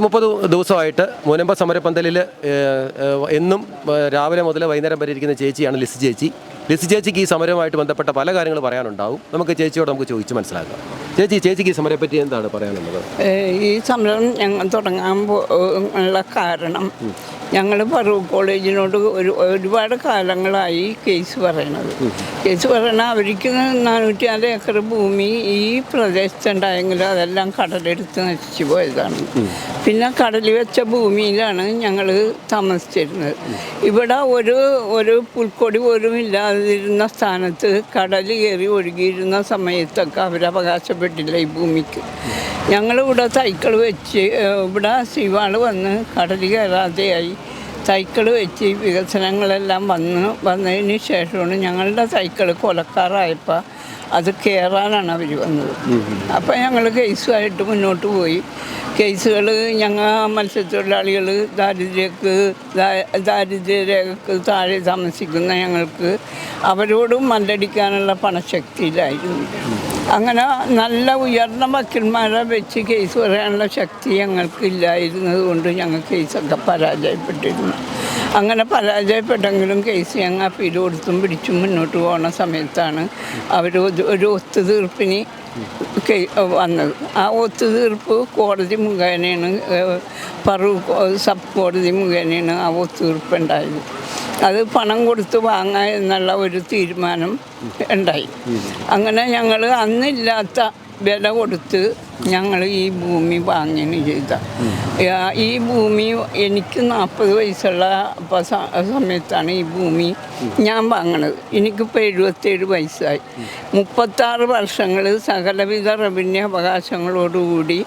130 ദിവസമായിട്ട് മുനമ്പ സമരപ്പന്തലിൽ എന്നും രാവിലെ മുതൽ വൈകുന്നേരം വരെ ഇരിക്കുന്ന ചേച്ചിയാണ് ലിസി ചേച്ചി. ലിസി ചേച്ചിക്ക് ഈ സമരവുമായിട്ട് ബന്ധപ്പെട്ട പല കാര്യങ്ങൾ പറയാനുണ്ടാവും. ചേച്ചിയോട് നമുക്ക് ചോദിച്ച് മനസ്സിലാക്കാം. ചേച്ചിക്ക് ഈ സമരത്തെ പറ്റി എന്താണ് പറയാനുള്ളത്? ഈ സമരം ഞങ്ങൾ തുടങ്ങാൻ ഉള്ള കാരണം, ഞങ്ങൾ ഫറൂഖ് കോളേജിനോട് ഒരുപാട് കാലങ്ങളായി കേസ് പറയണത്. അവർക്ക് 400 ഏക്കർ ഭൂമി ഈ പ്രദേശത്തുണ്ടായെങ്കിൽ അതെല്ലാം കടലെടുത്ത് നശിച്ചു പോയതാണ്. പിന്നെ കടൽ വെച്ച ഭൂമിയിലാണ് ഞങ്ങൾ താമസിച്ചിരുന്നത്. ഇവിടെ ഒരു പുൽക്കൊടി പോലും ഇല്ലാതിരുന്ന സ്ഥാനത്ത് കടൽ കയറി ഒഴുകിയിരുന്ന സമയത്തൊക്കെ അവരവകാശപ്പെട്ടില്ല ഈ ഭൂമിക്ക്. ഞങ്ങളിവിടെ സൈക്കിൾ വെച്ച് ഇവിടെ ശിവാൾ വന്ന് കടൽ കയറാതെയായി സൈക്കിൾ വെച്ച് വികസനങ്ങളെല്ലാം വന്നതിന് ശേഷമാണ് ഞങ്ങളുടെ സൈക്കിൾ കൊലക്കാറായപ്പോൾ അത് കയറാനാണ് അവർ വന്നത്. അപ്പോൾ ഞങ്ങൾ കേസുമായിട്ട് മുന്നോട്ട് പോയി. കേസുകൾ ഞങ്ങൾ മത്സ്യത്തൊഴിലാളികൾ ദാരിദ്ര്യരേഖക്ക് താഴെ താമസിക്കുന്ന ഞങ്ങൾക്ക് അവരോടും മല്ലടിക്കാനുള്ള പണശക്തിയിലായിരുന്നു. അങ്ങനെ നല്ല ഉയർന്ന വക്കീൽമാരെ വെച്ച് കേസ് പറയാനുള്ള ശക്തി ഞങ്ങൾക്ക് ഇല്ലായിരുന്നത് കൊണ്ട് ഞങ്ങൾ കേസൊക്കെ പരാജയപ്പെട്ടിരുന്നു. അങ്ങനെ പരാജയപ്പെട്ടെങ്കിലും കേസ് ഞങ്ങൾ അപ്പീൽ കൊടുത്തും പിടിച്ചും മുന്നോട്ട് പോകുന്ന സമയത്താണ് അവർ ഒരു ഒത്തുതീർപ്പിന് വന്നത്. ആ ഒത്തുതീർപ്പ് കോടതി മുഖേനയാണ്, ഫറൂഖ് സബ് കോടതി മുഖേനയാണ് ആ ഒത്തുതീർപ്പ് ഉണ്ടായത്. അത് പണം കൊടുത്ത് വാങ്ങുക എന്നുള്ള ഒരു തീരുമാനം ഉണ്ടായി. അങ്ങനെ ഞങ്ങൾ അന്നില്ലാത്ത വില കൊടുത്ത് ഞങ്ങൾ ഈ ഭൂമി വാങ്ങുകയാണ് ചെയ്ത. ഈ ഭൂമി എനിക്ക് 40 വയസ്സുള്ള സമയത്താണ് ഈ ഭൂമി ഞാൻ വാങ്ങണത്. എനിക്കിപ്പോൾ 77 വയസ്സായി. 36 വർഷങ്ങൾ സകലവിധ റവന്യൂ അവകാശങ്ങളോടുകൂടി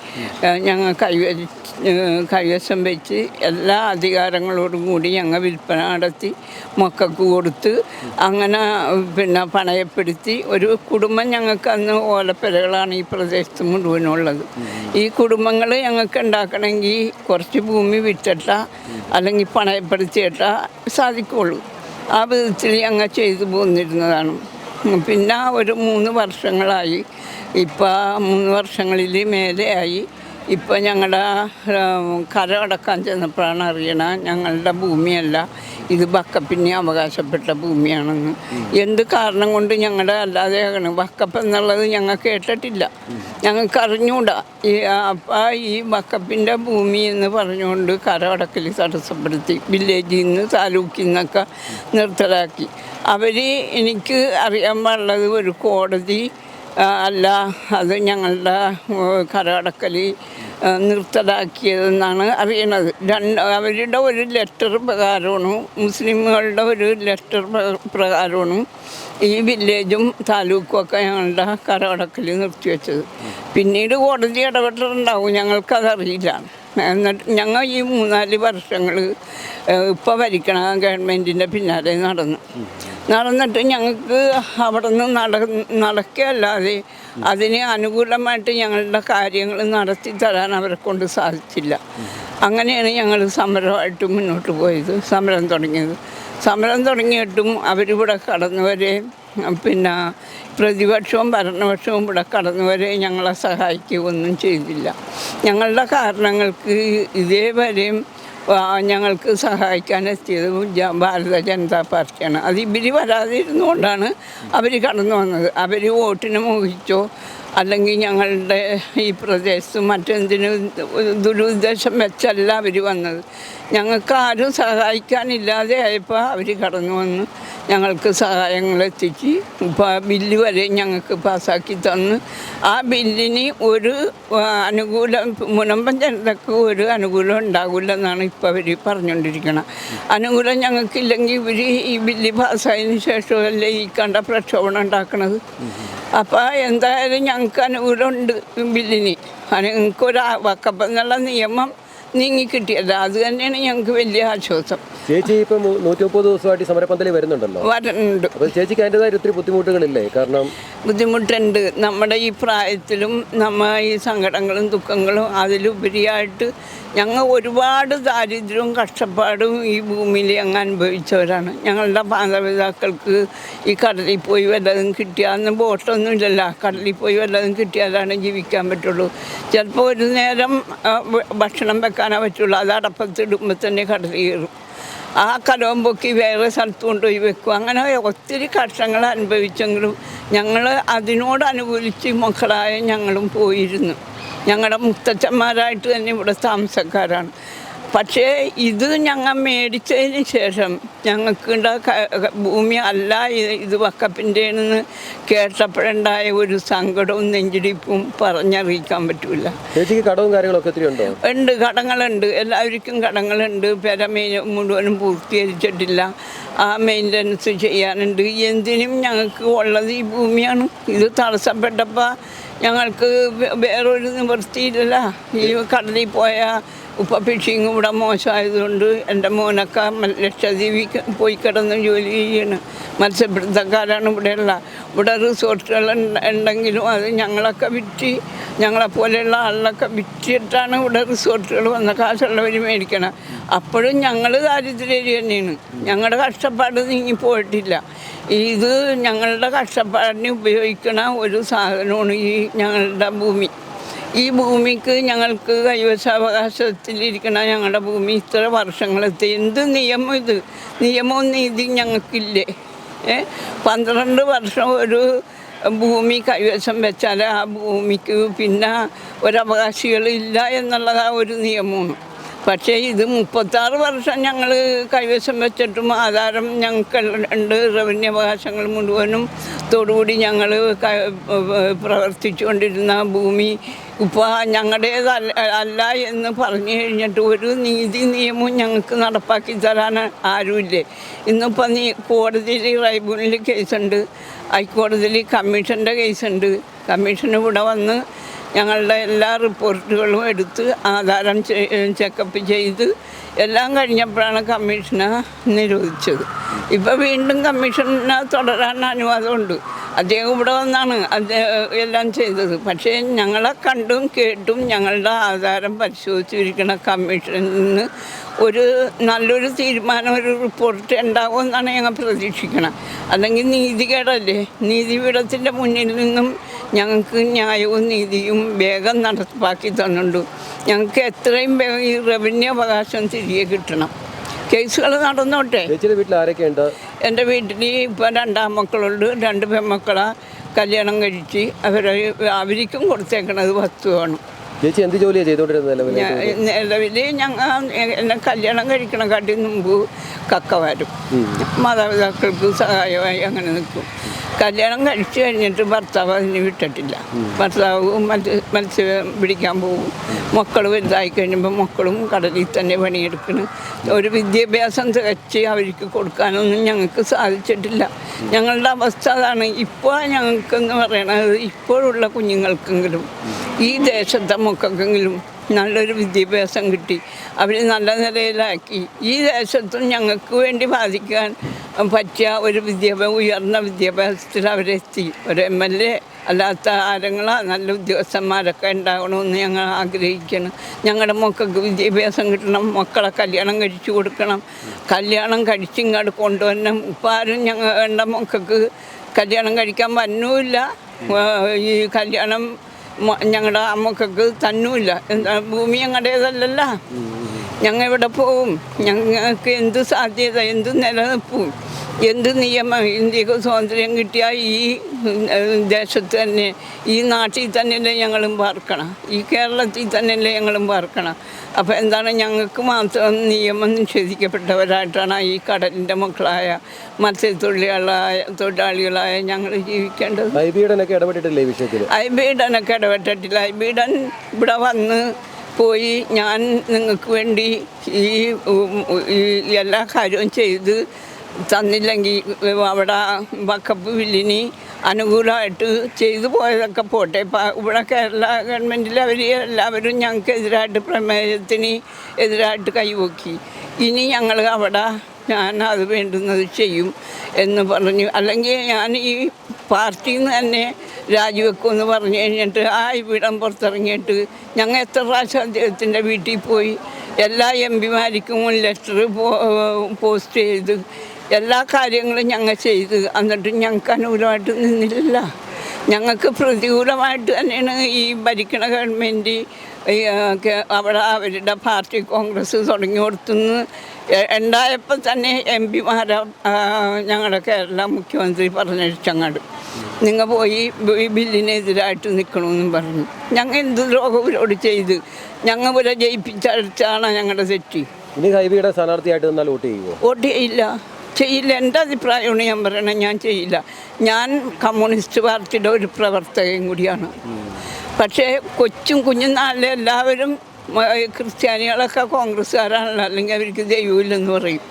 ഞങ്ങൾ കൈവശം വെച്ച് എല്ലാ അധികാരങ്ങളോടും കൂടി ഞങ്ങൾ വിൽപ്പന നടത്തി മക്കൾക്ക് കൊടുത്ത് അങ്ങനെ പിന്നെ പണയപ്പെടുത്തി ഒരു കുടുംബം. ഞങ്ങൾക്ക് അന്ന് ഓലപ്പുരകളാണ് ഈ പ്രദേശത്ത് മുഴുവനുള്ളത്. ഈ കുടുംബങ്ങൾ ഞങ്ങൾക്ക് ഉണ്ടാക്കണമെങ്കിൽ കുറച്ച് ഭൂമി വിറ്റിട്ട അല്ലെങ്കിൽ പണയപ്പെടുത്തിയിട്ട സാധിക്കുള്ളൂ. ആ വിധത്തിൽ ഞങ്ങൾ ചെയ്തു പോന്നിരുന്നതാണ്. പിന്നെ ഒരു 3 വർഷങ്ങളായി, ഇപ്പോൾ 3 വർഷങ്ങളിൽ മേലെയായി. ഇപ്പോൾ ഞങ്ങളുടെ കര അടക്കാൻ ചെന്നപ്പോഴാണ് അറിയണം ഞങ്ങളുടെ ഭൂമിയല്ല, ഇത് വക്കപ്പിന് അവകാശപ്പെട്ട ഭൂമിയാണെന്ന്. എന്ത് കാരണം കൊണ്ട് ഞങ്ങളുടെ അല്ലാതെയാണ് വക്കപ്പ് എന്നുള്ളത് ഞങ്ങൾ കേട്ടിട്ടില്ല, ഞങ്ങൾക്ക് അറിഞ്ഞൂടാ. അപ്പോൾ ഈ വക്കപ്പിൻ്റെ ഭൂമി എന്ന് പറഞ്ഞുകൊണ്ട് കര അടക്കൽ തടസ്സപ്പെടുത്തി വില്ലേജിൽ നിന്ന് താലൂക്കിൽ നിന്നൊക്കെ നിർത്തലാക്കി. എനിക്ക് അറിയാൻ പാടുള്ളത് ഒരു കോടതി അല്ല, അത് ഞങ്ങളുടെ കരടക്കൽ നിർത്തലാക്കിയതെന്നാണ് അറിയണത്. അവരുടെ ഒരു ലെറ്റർ പ്രകാരമാണ്, മുസ്ലിമുകളുടെ ഒരു ലെറ്റർ പ്രകാരമാണ് ഈ വില്ലേജും താലൂക്കും ഒക്കെ ഞങ്ങളുടെ കരടക്കൽ നിർത്തിവെച്ചത്. പിന്നീട് കോടതി ഇടപെട്ടിട്ടുണ്ടാവും, ഞങ്ങൾക്കതറിയില്ല. എന്നിട്ട് ഞങ്ങൾ ഈ 3-4 വർഷങ്ങൾ ഇപ്പോൾ ഭരിക്കണ ഗവൺമെൻറ്റിൻ്റെ പിന്നാലെ നടന്നിട്ട് ഞങ്ങൾക്ക് അവിടെ നിന്ന് നടക്കുകയല്ലാതെ അതിന് അനുകൂലമായിട്ട് ഞങ്ങളുടെ കാര്യങ്ങൾ നടത്തി തരാൻ അവരെ കൊണ്ട് സാധിച്ചില്ല. അങ്ങനെയാണ് ഞങ്ങൾ സമരമായിട്ട് മുന്നോട്ട് പോയത്. സമരം തുടങ്ങിയിട്ടും അവരിവിടെ കടന്നുവരെ, പിന്നെ പ്രതിപക്ഷവും ഭരണപക്ഷവും ഇവിടെ കടന്നുവരെ ഞങ്ങളെ സഹായിക്കുകയൊന്നും ചെയ്തില്ല. ഞങ്ങളുടെ കാരണങ്ങൾക്ക് ഇതേവരെയും ഞങ്ങൾക്ക് സഹായിക്കാനെത്തിയത് ഭാരത ജനതാ പാർട്ടിയാണ്. അത് ഇവർ വരാതിരുന്നുകൊണ്ടാണ് അവർ കടന്നു വന്നത്. അവർ വോട്ടിന് മോഹിച്ചോ അല്ലെങ്കിൽ ഞങ്ങളുടെ ഈ പ്രദേശത്ത് മറ്റെന്തിനും ദുരുദ്ദേശം വെച്ചല്ല അവർ വന്നത്. ഞങ്ങൾക്ക് ആരും സഹായിക്കാനില്ലാതെ ആയപ്പോൾ അവർ കടന്നു വന്ന് ഞങ്ങൾക്ക് സഹായങ്ങൾ എത്തിച്ച് ഇപ്പോൾ ബില്ല് വരെ ഞങ്ങൾക്ക് പാസ്സാക്കി തന്ന്. ആ ബില്ലിന് ഒരു അനുകൂലം മുനമ്പം ജനതയ്ക്ക് ഒരു അനുകൂലം ഉണ്ടാകില്ലെന്നാണ് ഇപ്പോൾ അവർ പറഞ്ഞുകൊണ്ടിരിക്കുന്നത്. അനുകൂലം ഞങ്ങൾക്കില്ലെങ്കിൽ ഇവർ ഈ ബില്ല് പാസ്സായതിനു ശേഷമല്ലേ ഈ കണ്ട പ്രക്ഷോഭണം ഉണ്ടാക്കുന്നത്. അപ്പോൾ എന്തായാലും ഞങ്ങൾക്ക് അനുകൂലമുണ്ട് ബില്ലിന്. ഞങ്ങൾക്കൊരു വക്കപ്പ് എന്നുള്ള നിയമം നീങ്ങിക്കിട്ടിയല്ല, അത് തന്നെയാണ് ഞങ്ങൾക്ക് വലിയ ആശ്വാസം. ചേച്ചി ഇപ്പം 130 ദിവസമായിട്ട് സമരപ്പന്തലിൽ വരുന്നുണ്ട്. അപ്പോൾ ചേച്ചിക്ക് അതിൻ്റെതായ ഒത്തിരി ബുദ്ധിമുട്ടുകളില്ലേ? കാരണം ബുദ്ധിമുട്ടുണ്ട്. നമ്മുടെ ഈ പ്രായത്തിലും നമ്മൾ ഈ സങ്കടങ്ങളും ദുഃഖങ്ങളും അതിലുപരിയായിട്ട് ഞങ്ങൾ ഒരുപാട് ദാരിദ്ര്യവും കഷ്ടപ്പാടും ഈ ഭൂമിയിൽ ഞങ്ങൾ അനുഭവിച്ചവരാണ്. ഞങ്ങളുടെ മാതാപിതാക്കൾക്ക് ഈ കടലിൽ പോയി വല്ലതും കിട്ടിയാൽ, ബോട്ടൊന്നും ഇല്ലല്ലോ, കടലിൽ പോയി വല്ലതും കിട്ടിയാലാണ് ജീവിക്കാൻ പറ്റുള്ളൂ. ചിലപ്പോൾ ഒരു നേരം ഭക്ഷണം ആക്കാനേ പറ്റുള്ളൂ. അത് അടപ്പത്തിടുമ്പോൾ തന്നെ കടൽ കയറും. ആ കലവും പൊക്കി വേറെ സ്ഥലത്ത് കൊണ്ടുപോയി വെക്കും. അങ്ങനെ ഒത്തിരി കഷ്ടങ്ങൾ അനുഭവിച്ചെങ്കിലും ഞങ്ങൾ അതിനോട് അനുകൂലിച്ച് മക്കളായ ഞങ്ങളും പോയിരുന്നു. ഞങ്ങളുടെ മുത്തച്ഛന്മാരായിട്ട് തന്നെ ഇവിടെ താമസക്കാരാണ്. പക്ഷേ ഇത് ഞങ്ങൾ മേടിച്ചതിന് ശേഷം ഞങ്ങൾക്കുണ്ട ഭൂമി അല്ല ഇത് വക്കപ്പിൻ്റെയെന്ന് കേട്ടപ്പോഴുണ്ടായ ഒരു സങ്കടവും നെഞ്ചിടിപ്പും പറഞ്ഞറിയിക്കാൻ പറ്റില്ല. ചേച്ചിക്ക് കടവും കാര്യങ്ങളൊക്കെ ഒത്തിരി ഉണ്ടോ? ഉണ്ട്, കടങ്ങളുണ്ട്. എല്ലാവർക്കും കടങ്ങളുണ്ട്. പെര മുഴുവനും പൂർത്തീകരിച്ചിട്ടില്ല. ആ മെയിൻ്റനൻസ് ചെയ്യാനുണ്ട്. എന്തിനും ഞങ്ങൾക്ക് ഉള്ളത് ഈ ഭൂമിയാണ്. ഇത് തടസ്സപ്പെട്ടപ്പോൾ ഞങ്ങൾക്ക് വേറൊരു നിവൃത്തിയില്ല. ഈ കടലിൽ പോയ ഫിഷിങ് ഇവിടെ മോശമായതുകൊണ്ട് എൻ്റെ മോനൊക്കെ ലക്ഷദ്വീപിൽ പോയി കിടന്ന് ജോലി ചെയ്യണം. മത്സ്യബന്ധനക്കാരാണ് ഇവിടെയുള്ള. ഇവിടെ റിസോർട്ടുകൾ ഉണ്ടെങ്കിലും അത് ഞങ്ങളൊക്കെ വിറ്റ്, ഞങ്ങളെപ്പോലെയുള്ള ആളിലൊക്കെ വിറ്റിട്ടാണ് ഇവിടെ റിസോർട്ടുകൾ വന്ന കാശുള്ളവർ മേടിക്കണം. അപ്പോഴും ഞങ്ങൾ ദാരിദ്ര്യം തന്നെയാണ്. ഞങ്ങളുടെ കഷ്ടപ്പാട് നീങ്ങി പോയിട്ടില്ല. ഇത് ഞങ്ങളുടെ കഷ്ടപ്പാടിന് ഉപയോഗിക്കണ ഒരു സാധനമാണ് ഈ ഞങ്ങളുടെ ഭൂമി. ഈ ഭൂമിക്ക് ഞങ്ങൾക്ക് കൈവശാവകാശത്തിലിരിക്കണ ഞങ്ങളുടെ ഭൂമി ഇത്ര വർഷങ്ങളെത്തി. എന്ത് നിയമം ഇത്? നിയമവും നീതിയും ഞങ്ങൾക്കില്ലേ? 12 വർഷം ഒരു ഭൂമി കൈവശം വെച്ചാൽ ആ ഭൂമിക്ക് പിന്നെ ഒരവകാശികളില്ല എന്നുള്ളതാണ് ഒരു നിയമമാണ്. പക്ഷേ ഇത് 36 വർഷം ഞങ്ങൾ കൈവശം വെച്ചിട്ടും ആധാരം ഞങ്ങൾക്ക് ഉണ്ട്. റവന്യൂ അവകാശങ്ങൾ മുഴുവനും തോടുകൂടി ഞങ്ങൾ പ്രവർത്തിച്ചു കൊണ്ടിരുന്ന ഭൂമി ഇപ്പോൾ ഞങ്ങളുടേതല്ല അല്ല എന്ന് പറഞ്ഞു കഴിഞ്ഞിട്ട് ഒരു നീതി നിയമവും ഞങ്ങൾക്ക് നടപ്പാക്കി തരാൻ ആരുമില്ലേ. ഇന്നിപ്പോൾ കോടതിയിൽ ട്രൈബ്യൂണലിൽ കേസുണ്ട്, ഹൈക്കോടതിയിൽ കമ്മീഷൻ്റെ കേസുണ്ട്. കമ്മീഷൻ ഇവിടെ വന്ന് ഞങ്ങളുടെ എല്ലാ റിപ്പോർട്ടുകളും എടുത്ത് ആധാരം ചെക്കപ്പ് ചെയ്ത് എല്ലാം കഴിഞ്ഞപ്പോഴാണ് കമ്മീഷനെ നിരോധിച്ചത്. ഇപ്പോൾ വീണ്ടും കമ്മീഷനെ തുടരാൻ അനുവാദമുണ്ട്. അദ്ദേഹം ഇവിടെ വന്നാണ് എല്ലാം ചെയ്തത്. പക്ഷേ ഞങ്ങളെ കണ്ടും കേട്ടും ഞങ്ങളുടെ ആധാരം പരിശോധിച്ചിരിക്കുന്ന കമ്മീഷനിൽ നിന്ന് ഒരു നല്ലൊരു തീരുമാനം, ഒരു റിപ്പോർട്ട് ഉണ്ടാകുമെന്നാണ് ഞങ്ങൾ പ്രതീക്ഷിക്കണം. അല്ലെങ്കിൽ നീതികേടല്ലേ? നീതിപീഠത്തിൻ്റെ മുന്നിൽ നിന്നും ഞങ്ങൾക്ക് ന്യായവും നീതിയും വേഗം നടപ്പാക്കി തന്നിട്ടുണ്ട്. ഞങ്ങൾക്ക് എത്രയും വേഗം ഈ റവന്യൂ അവകാശം തിരികെ കിട്ടണം. കേസുകൾ നടന്നോട്ടെ. വീട്ടിൽ ആരൊക്കെയുണ്ട്? എൻ്റെ വീട്ടിൽ ഇപ്പോൾ 2 ആൺമക്കളുണ്ട്. 2 പെൺമക്കളെ കല്യാണം കഴിച്ച് അവർക്കും കൊടുത്തേക്കണത് വസ്തുവാണ്. ചേച്ചി എന്ത് ജോലിയാണ് ചെയ്തുകൊണ്ടിരുന്നത്? നിലവിൽ എന്നെ കല്യാണം കഴിക്കണക്കാട്ടി മുമ്പ് കക്ക വരും. മാതാപിതാക്കൾക്ക് സഹായമായി അങ്ങനെ നിൽക്കും. കല്യാണം കഴിച്ചു കഴിഞ്ഞിട്ട് ഭർത്താവ് അതിന് വിട്ടിട്ടില്ല. ഭർത്താവ് മത്സ്യം പിടിക്കാൻ പോകും. മക്കൾ വലുതായി കഴിയുമ്പോൾ മക്കളും കടലിൽ തന്നെ പണിയെടുക്കണം. ഒരു വിദ്യാഭ്യാസം തികച്ച് അവർക്ക് കൊടുക്കാനൊന്നും ഞങ്ങൾക്ക് സാധിച്ചിട്ടില്ല. ഞങ്ങളുടെ അവസ്ഥ അതാണ്. ഇപ്പോൾ ഞങ്ങൾക്കെന്ന് പറയണത് ഇപ്പോഴുള്ള കുഞ്ഞുങ്ങൾക്കെങ്കിലും ഈ ദേശത്തെ മക്കൾക്കെങ്കിലും നല്ലൊരു വിദ്യാഭ്യാസം കിട്ടി അവർ നല്ല നിലയിലാക്കി ഈ ദേശത്തും ഞങ്ങൾക്ക് വേണ്ടി ബാധിക്കാൻ പറ്റിയ ഒരു ഉയർന്ന വിദ്യാഭ്യാസത്തിൽ അവരെത്തി. ഒരു MLA അല്ലാത്ത ആരെങ്കിലും നല്ല ഉദ്യോഗസ്ഥന്മാരൊക്കെ ഉണ്ടാകണമെന്ന് ഞങ്ങൾ ആഗ്രഹിക്കണം. ഞങ്ങളുടെ മക്കൾക്ക് വിദ്യാഭ്യാസം കിട്ടണം. മക്കളെ കല്യാണം കഴിച്ചു കൊടുക്കണം. കല്യാണം കഴിച്ചിങ്ങോട്ട് കൊണ്ടുവരണം. ഇപ്പം ആരും ഞങ്ങളുടെ മക്കൾക്ക് കല്യാണം കഴിക്കാൻ വന്നുമില്ല. ഈ കല്യാണം ഞങ്ങളുടെ മക്കൾക്ക് തന്നുമില്ല. എന്താ ഭൂമി ഞങ്ങളുടേതല്ലല്ല. ഞങ്ങൾ ഇവിടെ പോവും. ഞങ്ങൾക്ക് എന്ത് സാധ്യത, എന്ത് നിലനിൽപ്പും, എന്ത് നിയമം? ഇന്ത്യക്ക് സ്വാതന്ത്ര്യം കിട്ടിയ ഈ ദേശത്ത് തന്നെ, ഈ നാട്ടിൽ തന്നെയല്ലേ ഞങ്ങളും പാർക്കണം. ഈ കേരളത്തിൽ തന്നെയല്ലേ ഞങ്ങളും പാർക്കണം. അപ്പോൾ എന്താണ്, ഞങ്ങൾക്ക് മാത്രം നിയമം നിഷേധിക്കപ്പെട്ടവരായിട്ടാണ് ഈ കടലിൻ്റെ മക്കളായ തൊഴിലാളികളായ ഞങ്ങൾ ജീവിക്കേണ്ടത്. ഐബിഡനൊക്കെ ഇടപെട്ടിട്ടില്ല ഈ വിഷയത്തിൽ? ഐബിഡനൊക്കെ ഇടപെട്ടിട്ടില്ല. ഐബിഡൻ ഇവിടെ വന്ന് പോയി ഞാൻ നിങ്ങൾക്ക് വേണ്ടി ഈ എല്ലാ കാര്യവും ചെയ്ത് തന്നില്ലെങ്കിൽ അവിടെ വക്കപ്പ് ബില്ലിന് അനുകൂലമായിട്ട് ചെയ്തു പോയതൊക്കെ പോട്ടെ. ഇവിടെ കേരള ഗവൺമെൻറ്റിൽ എല്ലാവരും ഞങ്ങൾക്ക് എതിരായിട്ട് പ്രമേയത്തിന് എതിരായിട്ട് കൈവക്കി. ഇനി ഞങ്ങൾ അവിടെ ഞാൻ അത് വേണ്ടുന്നത് ചെയ്യും എന്ന് പറഞ്ഞു. അല്ലെങ്കിൽ ഞാൻ ഈ പാർട്ടിയിൽ നിന്ന് തന്നെ രാജിവെക്കുമെന്ന് പറഞ്ഞു കഴിഞ്ഞിട്ട് ഇവിടം പുറത്തിറങ്ങിയിട്ട് ഞങ്ങൾ എത്ര പ്രാവശ്യം അദ്ദേഹത്തിൻ്റെ വീട്ടിൽ പോയി എല്ലാ MP-മാർക്കും ലെറ്റർ പോസ്റ്റ് ചെയ്ത് എല്ലാ കാര്യങ്ങളും ഞങ്ങൾ ചെയ്ത് എന്നിട്ടും ഞങ്ങൾക്ക് അനുകൂലമായിട്ട് നിന്നില്ല. ഞങ്ങൾക്ക് പ്രതികൂലമായിട്ട് തന്നെയാണ് ഈ ഭരിക്കണ ഗവൺമെൻറ് അവിടെ അവരുടെ പാർട്ടി കോൺഗ്രസ് തുടങ്ങി കൊടുത്തുനിന്ന് ഉണ്ടായപ്പോൾ തന്നെ എം പിമാരെ ഞങ്ങളുടെ കേരള മുഖ്യമന്ത്രി പറഞ്ഞങ്ങാട് നിങ്ങൾ പോയി ഈ ബില്ലിനെതിരായിട്ട് നിൽക്കണമെന്നും പറഞ്ഞു. ഞങ്ങൾ എന്ത് ദ്രോഹവരോട് ചെയ്ത് ഞങ്ങൾ ഇവരെ ജയിപ്പിച്ചടിച്ചാണ് ഞങ്ങളുടെ തെറ്റി. ഇനി ഹൈബിയുടെ സ്ഥാനാർത്ഥിയായിട്ട് നിന്നാൽ വോട്ട് ചെയ്യുമോ? വോട്ട് ചെയ്യില്ല. എൻ്റെ അഭിപ്രായമാണ് ഞാൻ പറയണത്. ഞാൻ ചെയ്യില്ല. ഞാൻ കമ്മ്യൂണിസ്റ്റ് പാർട്ടിയുടെ ഒരു പ്രവർത്തകയും കൂടിയാണ്. പക്ഷേ കുഞ്ഞും നാളിലെ എല്ലാവരും ക്രിസ്ത്യാനികളൊക്കെ കോൺഗ്രസ്സുകാരാണല്ലോ, അല്ലെങ്കിൽ അവർക്ക് ദൈവമില്ലെന്ന് പറയും.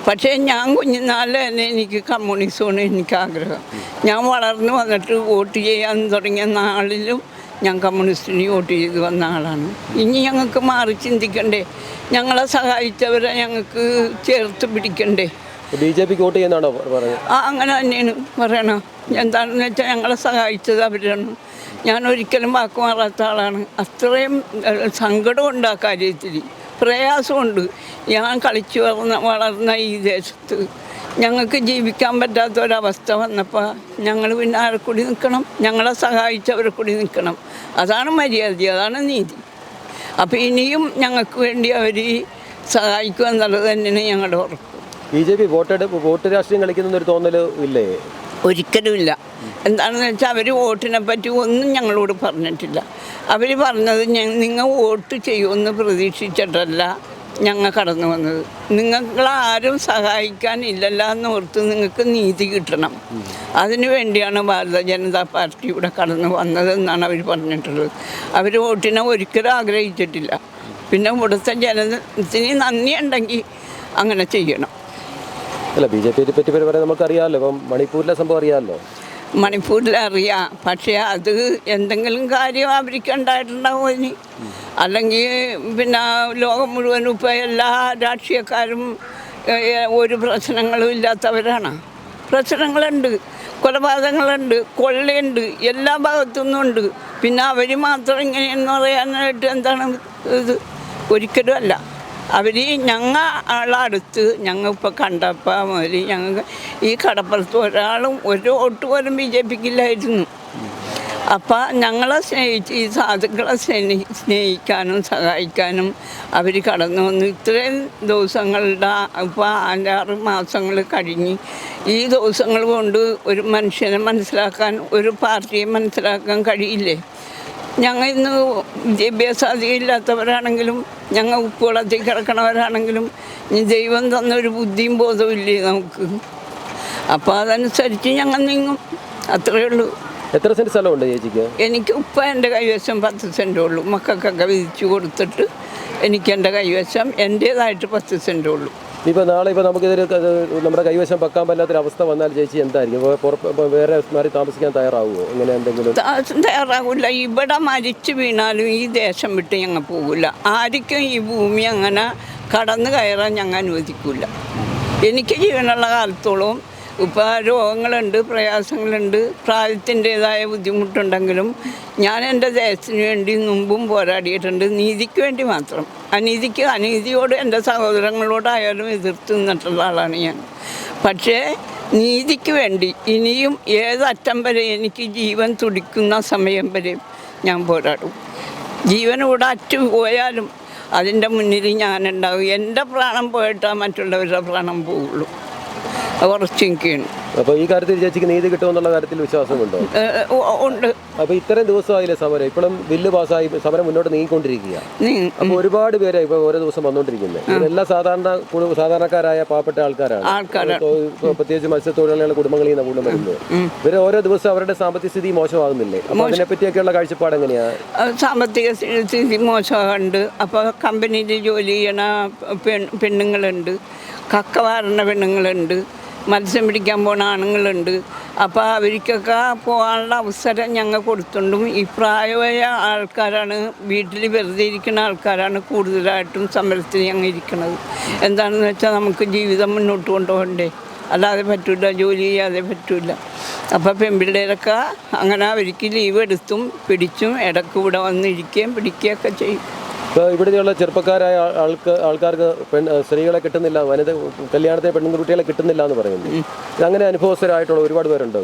പക്ഷേ ഞാൻ കുഞ്ഞുനാളിൽ തന്നെ എനിക്ക് കമ്മ്യൂണിസമാണ് എനിക്ക് ആഗ്രഹം. ഞാൻ വളർന്നു വന്നിട്ട് വോട്ട് ചെയ്യാൻ തുടങ്ങിയ നാളിലും ഞാൻ കമ്മ്യൂണിസ്റ്റിന് വോട്ട് ചെയ്ത് വന്ന ആളാണ്. ഇനി ഞങ്ങൾക്ക് മാറി ചിന്തിക്കണ്ടേ? ഞങ്ങളെ സഹായിച്ചവരെ ഞങ്ങൾക്ക് ചേർത്ത് പിടിക്കണ്ടേ? BJP വോട്ട് ചെയ്യുന്നതാണോ പറഞ്ഞത്? അങ്ങനെ തന്നെയാണ് പറയണം. എന്താണെന്ന് വെച്ചാൽ ഞങ്ങളെ സഹായിച്ചത് അവരാണ്. ഞാൻ ഒരിക്കലും വാക്ക് മാറാത്ത ആളാണ്. അത്രയും സങ്കടമുണ്ട് ആ കാര്യത്തിൽ, പ്രയാസമുണ്ട്. ഞാൻ കളിച്ചു വളർന്ന ഈ ദേശത്ത് ഞങ്ങൾക്ക് ജീവിക്കാൻ പറ്റാത്തൊരവസ്ഥ വന്നപ്പോൾ ഞങ്ങൾ പിന്നെ ആരെ കൂടി നിൽക്കണം? ഞങ്ങളെ സഹായിച്ചവരെ കൂടി നിൽക്കണം. അതാണ് മര്യാദ, അതാണ് നീതി. അപ്പോൾ ഇനിയും ഞങ്ങൾക്ക് വേണ്ടി അവർ സഹായിക്കുക എന്നുള്ളത് തന്നെയാണ് ഞങ്ങളുടെ ഉറപ്പ്. BJP വോട്ട് രാഷ്ട്രീയം കളിക്കുന്നൊരു തോന്നൽ ഇല്ലേ? ഒരിക്കലുമില്ല. എന്താണെന്ന് വെച്ചാൽ അവർ വോട്ടിനെ പറ്റി ഒന്നും ഞങ്ങളോട് പറഞ്ഞിട്ടില്ല. അവർ പറഞ്ഞത് നിങ്ങൾ വോട്ട് ചെയ്യുമെന്ന് പ്രതീക്ഷിച്ചിട്ടല്ല ഞങ്ങൾ കടന്നു വന്നത്. നിങ്ങളാരും സഹായിക്കാനില്ലല്ലോ എന്ന് ഓർത്ത് നിങ്ങൾക്ക് നീതി കിട്ടണം, അതിനു വേണ്ടിയാണ് ഭാരത ജനതാ പാർട്ടി ഇവിടെ കടന്നു വന്നതെന്നാണ് അവർ പറഞ്ഞിട്ടുള്ളത്. അവർ വോട്ടിനെ ഒരിക്കലും ആഗ്രഹിച്ചിട്ടില്ല. പിന്നെ ഇവിടുത്തെ ജനത്തിന് നന്ദി ഉണ്ടെങ്കിൽ അങ്ങനെ ചെയ്യണം. അല്ല, BJPയെ പറ്റി പറയാൻ നമുക്കറിയാമല്ലോ. ഇപ്പം മണിപ്പൂരിലെ സംഭവം അറിയാമല്ലോ. മണിപ്പൂരിൽ അറിയാം. പക്ഷേ അത് എന്തെങ്കിലും കാര്യം അവർക്ക് ഉണ്ടായിട്ടുണ്ടാവും അതിന്. അല്ലെങ്കിൽ പിന്നെ ലോകം മുഴുവനും ഇപ്പോൾ എല്ലാ രാഷ്ട്രീയക്കാരും ഒരു പ്രശ്നങ്ങളും ഇല്ലാത്തവരാണ്. പ്രശ്നങ്ങളുണ്ട്, കൊലപാതകങ്ങളുണ്ട്, കൊള്ളയുണ്ട്, എല്ലാ ഭാഗത്തുനിന്നും ഉണ്ട്. പിന്നെ അവർ മാത്രം ഇങ്ങനെയെന്ന് പറയാനായിട്ട് എന്താണ് ഇത്? ഒരിക്കലും അല്ല. അവർ ഞങ്ങളടുത്ത് ഞങ്ങൾ ഇപ്പോൾ കണ്ടപ്പോൾ മുതൽ ഞങ്ങൾക്ക് ഈ കടപ്പുറത്ത് ഒരാളും ഒരു വോട്ട് പോലും BJPക്കില്ലായിരുന്നു. അപ്പം ഞങ്ങളെ സ്നേഹിച്ച് ഈ സാധുക്കളെ സ്നേഹിക്കാനും സഹായിക്കാനും അവർ കടന്നു വന്നു. ഇത്രയും ദിവസങ്ങളുടെ ഇപ്പോൾ 5-6 മാസങ്ങൾ കഴിഞ്ഞ് ഈ ദിവസങ്ങൾ കൊണ്ട് ഒരു മനുഷ്യനെ മനസ്സിലാക്കാൻ, ഒരു പാർട്ടിയെ മനസ്സിലാക്കാൻ കഴിയില്ലേ? ഞങ്ങൾ ഇന്ന് വിദ്യാഭ്യാസം അധികം ഇല്ലാത്തവരാണെങ്കിലും, ഞങ്ങൾ ഉപ്പുവെള്ളത്തിൽ കിടക്കണവരാണെങ്കിലും ദൈവം തന്നൊരു ബുദ്ധിയും ബോധവും ഇല്ലേ നമുക്ക്? അപ്പോൾ അതനുസരിച്ച് ഞങ്ങൾ നീങ്ങും, അത്രയേ ഉള്ളൂ. എത്ര സെൻറ്റ് സ്ഥലമുണ്ട് ചേച്ചിക്ക്? എനിക്ക് ഇപ്പം എൻ്റെ കൈവശം 10 സെൻറ്റേ ഉള്ളൂ. മക്കൾക്കൊക്കെ വിധിച്ചു കൊടുത്തിട്ട് എൻ്റെ കൈവശം എൻ്റേതായിട്ട് 10 സെൻറ്റേ ഉള്ളൂ. ഇപ്പോൾ നാളെ ഇപ്പോൾ നമുക്കിതൊരു നമ്മുടെ കൈവശം വെക്കാൻ പറ്റാത്തൊരവസ്ഥ വന്നാൽ ചേച്ചി എന്തായിരിക്കും? വേറെ മാറി താമസിക്കാൻ തയ്യാറാവുമോ? ഇങ്ങനെ എന്തെങ്കിലും? തയ്യാറാകില്ല. ഇവിടെ മരിച്ചു വീണാലും ഈ ദേശം വിട്ട് ഞങ്ങൾ പോകില്ല. ആർക്കും ഈ ഭൂമി അങ്ങനെ കടന്നു കയറാൻ ഞങ്ങൾ അനുവദിക്കില്ല. എനിക്ക് ജീവനുള്ള കാലത്തോളം ഇപ്പോൾ രോഗങ്ങളുണ്ട്, പ്രയാസങ്ങളുണ്ട്, പ്രായത്തിൻ്റേതായ ബുദ്ധിമുട്ടുണ്ടെങ്കിലും ഞാൻ എൻ്റെ ദേശത്തിന് വേണ്ടി മുമ്പും പോരാടിയിട്ടുണ്ട്. നീതിക്ക് വേണ്ടി മാത്രം. അനീതിയോട് എൻ്റെ സഹോദരങ്ങളോടായാലും എതിർത്ത് നിന്നിട്ടുള്ള ആളാണ് ഞാൻ. പക്ഷേ നീതിക്ക് വേണ്ടി ഇനിയും ഏതറ്റം വരെ എനിക്ക് ജീവൻ തുടിക്കുന്ന സമയം വരെ ഞാൻ പോരാടും. ജീവനോട് അറ്റു പോയാലും അതിൻ്റെ മുന്നിൽ ഞാനുണ്ടാവും. എൻ്റെ പ്രാണം പോയിട്ടാൽ മറ്റുള്ളവരുടെ പ്രാണം പോവുള്ളൂ. ഉറച്ചിരിക്കുകയാണ്. അപ്പോൾ ഈ കാര്യത്തിൽ ചേച്ചിക്ക് നീതി കിട്ടുമെന്നുള്ള കാര്യത്തിൽ വിശ്വാസമുണ്ടോ? ഉണ്ട്. അപ്പോൾ ഇത്രയും ദിവസമായില്ലേ സമരം, ഇപ്പോഴും ബില്ല് പാസ്സായി സമരം മുന്നോട്ട് നീങ്ങിക്കൊണ്ടിരിക്കുക. അപ്പോൾ ഒരുപാട് പേരെ ഇപ്പോൾ ഓരോ ദിവസം വന്നുകൊണ്ടിരിക്കുന്നത് ഇതെല്ലാം സാധാരണക്കാരായ പാവപ്പെട്ട ആൾക്കാരാണ്. പ്രത്യേകിച്ച് മത്സ്യത്തൊഴിലാളികളുടെ കുടുംബങ്ങളിൽ നിന്ന് കൂടുതൽ വരുന്നത്. ഇവർ ഓരോ ദിവസം അവരുടെ സാമ്പത്തിക സ്ഥിതി മോശമാകുന്നില്ലേ? അപ്പോൾ അതിനെപ്പറ്റിയൊക്കെയുള്ള കാഴ്ചപ്പാട് എങ്ങനെയാണ്? സാമ്പത്തിക സ്ഥിതി മോശമുണ്ട്. അപ്പോൾ കമ്പനിയിൽ ജോലി ചെയ്യണ പെണ്ണുങ്ങളുണ്ട്, കക്ക വാരണ പെണ്ണുങ്ങളുണ്ട്, മത്സ്യം പിടിക്കാൻ പോകുന്ന ആണുങ്ങളുണ്ട്. അപ്പോൾ അവർക്കൊക്കെ പോകാനുള്ള അവസരം ഞങ്ങൾ കൊടുത്തുകൊണ്ടും ഈ പ്രായമായ ആൾക്കാരാണ്, വീട്ടിൽ വെറുതെ ഇരിക്കുന്ന ആൾക്കാരാണ് കൂടുതലായിട്ടും സമരത്തിൽ ഞങ്ങൾ ഇരിക്കുന്നത്. എന്താണെന്ന് വെച്ചാൽ നമുക്ക് ജീവിതം മുന്നോട്ട് കൊണ്ടുപോകണ്ടേ, അല്ലാതെ പറ്റില്ല, ജോലി ചെയ്യാതെ പറ്റില്ല. അപ്പോൾ പെൺപിള്ളേരൊക്കെ അങ്ങനെ അവർക്ക് ലീവ് എടുത്തും പിടിച്ചും ഇടയ്ക്ക് ഇവിടെ വന്നിരിക്കുകയും പിടിക്കുകയൊക്കെ ചെയ്യും. ഇപ്പോൾ ഇവിടെയുള്ള ചെറുപ്പക്കാരായ ആൾക്കാർക്ക് സ്ത്രീകളെ കിട്ടുന്നില്ല, കല്യാണത്തിന് പെൺകുട്ടികളെ കിട്ടുന്നില്ല എന്ന് പറയുന്നു. അങ്ങനെ അനുഭവസ്ഥരായിട്ടുള്ള ഒരുപാട് പേരുണ്ടോ?